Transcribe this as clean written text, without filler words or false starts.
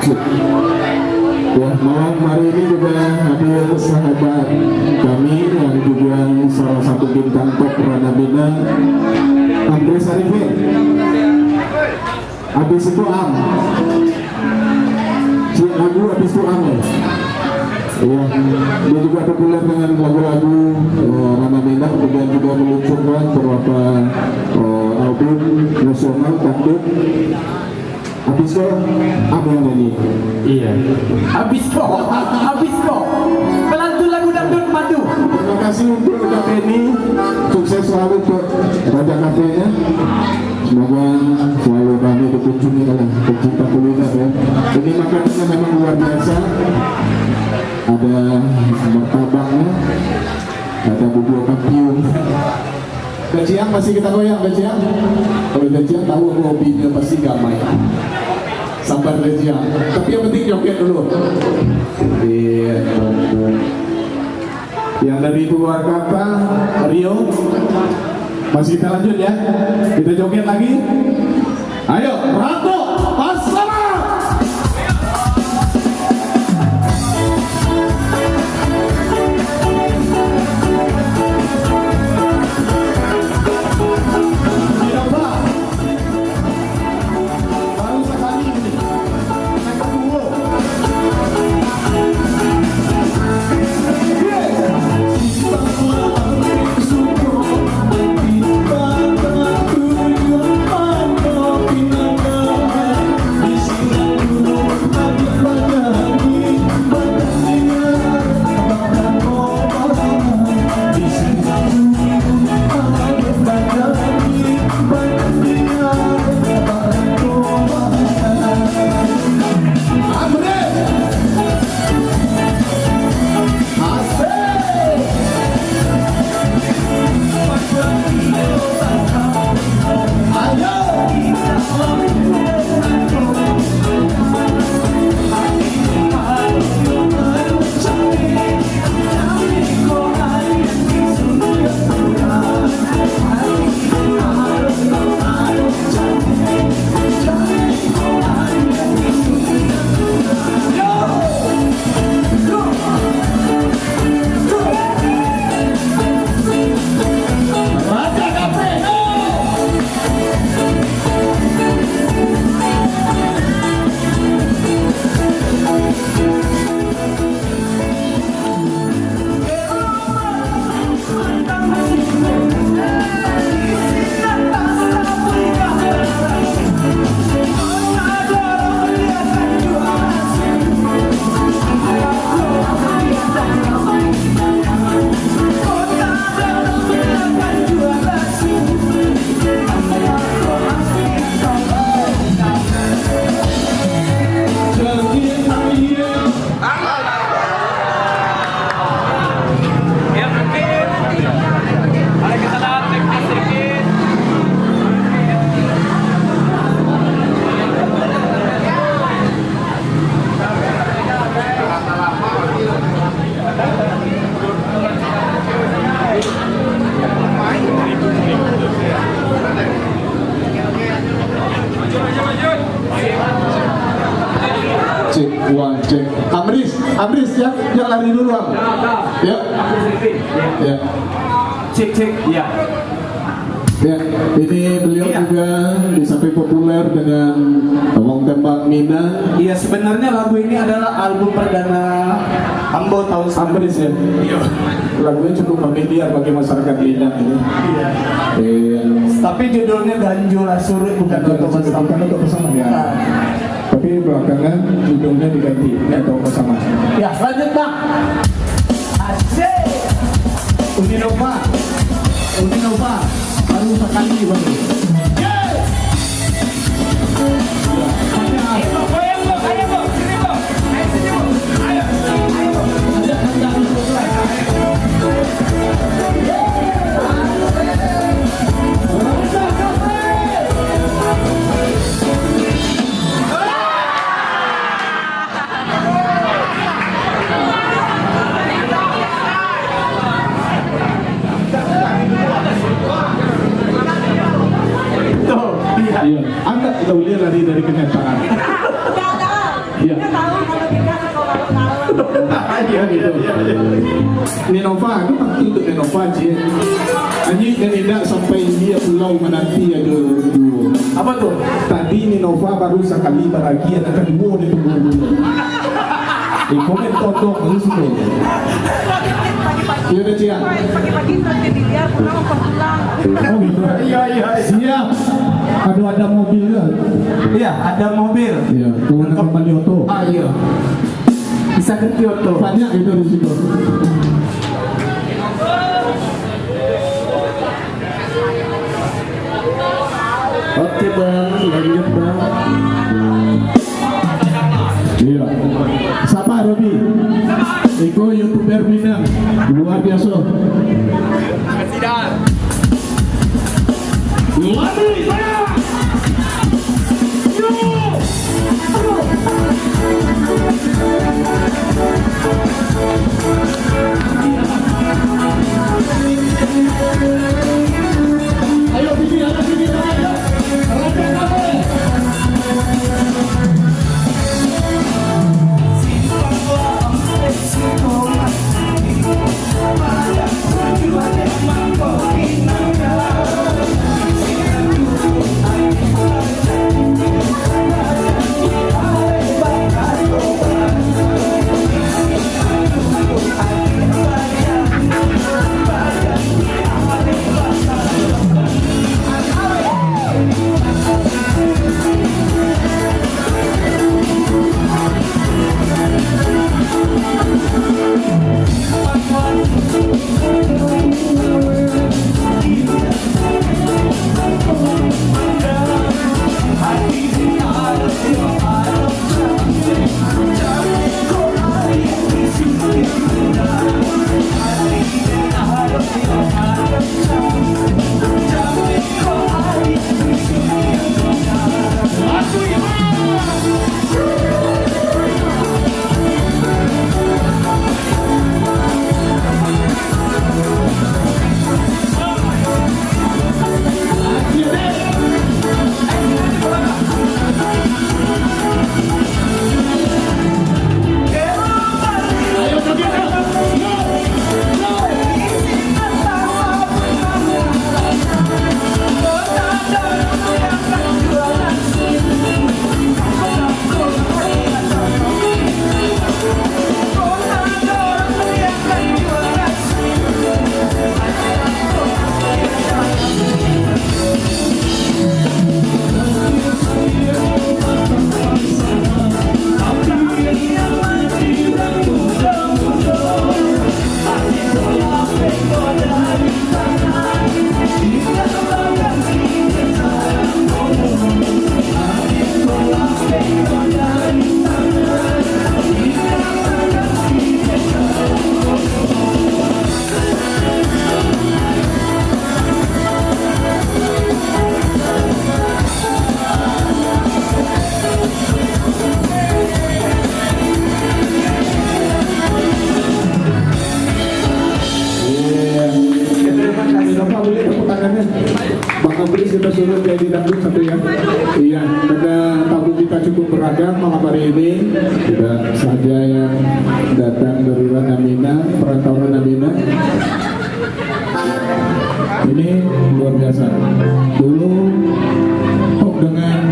Ya, malam hari ini juga hadir sahabat kami yang juga salah satu bintang top Ranabina, Andres Arifin. Habis itu si lagu habis itu ya. Ya, dia juga populer dengan lagu-lagu Ranabina, kemudian juga meluncurkan beberapa album nasional dangdut. Habis kok apa yang ini? Iya. Habis kok pelantu lagu dangdut madu. Terima kasih untuk kafe ini, sukses selalu untuk Raja Kafenya. Semoga selalu ramai dikunjungi oleh pecinta kuliner ya. Ini makanannya memang luar biasa. Ada martabaknya, ada bubur kampiun. Gajian masih kita goyang gajian. Kalau gajian tahu hobinya pasti gamai. Sabar gajian. Tapi yang penting joget dulu. Iya. Yang dari luar kata Rio. Masih kita lanjut ya. Kita joget lagi. Ayo, Ratu, Pasama. Cek. Amris ya, yang lari dulu Am. Ya. Ya. Cek ya. Ya, ini beliau juga disamping populer dengan Wong Tembak Mina. Iya, sebenarnya lagu ini adalah album perdana Ambo tahun Amris ya. Iya. Lagunya cukup familiar bagi masyarakat Mina ini. Iya. Iya. Tapi judulnya Ganjul Surut bukan untuk bersama ya. Tapi belakangan judulnya diganti atau bersama. Ya, lanjut Bang. Asik. Uni Nova baru sekali Bang. Iya, gitu. Nenova, itu pasti untuk Nenova sih. Anjing dan tidak sampai dia pulau menanti ada dua. Apa tuh? Tadi Nenova baru sekali bahagia akan dua di tunggu dulu. Di komen todok itu semua. Iya udah Cia. Pagi-pagi nanti dilihat pulang pulang. Oh gitu. Iya, iya. Siap. Aduh ada mobil ya. Iya, ada mobil. Iya, turun kembali auto. Ah, iya. Bisa ke Kyoto. Banyak itu di situ. Oke bang, lanjut bang. Iya. Siapa Robi? Iko YouTuber Minang. Luar biasa. Ayo Bibi, ayo Bibi, ayo. Raja kamu. Kita suruh jadi dangdut satu ya. Iya, karena tamu kita cukup beragam malam hari ini. Tidak saja yang datang dari Ranamina, perantauan Ranamina. Ini luar biasa. Dulu dengan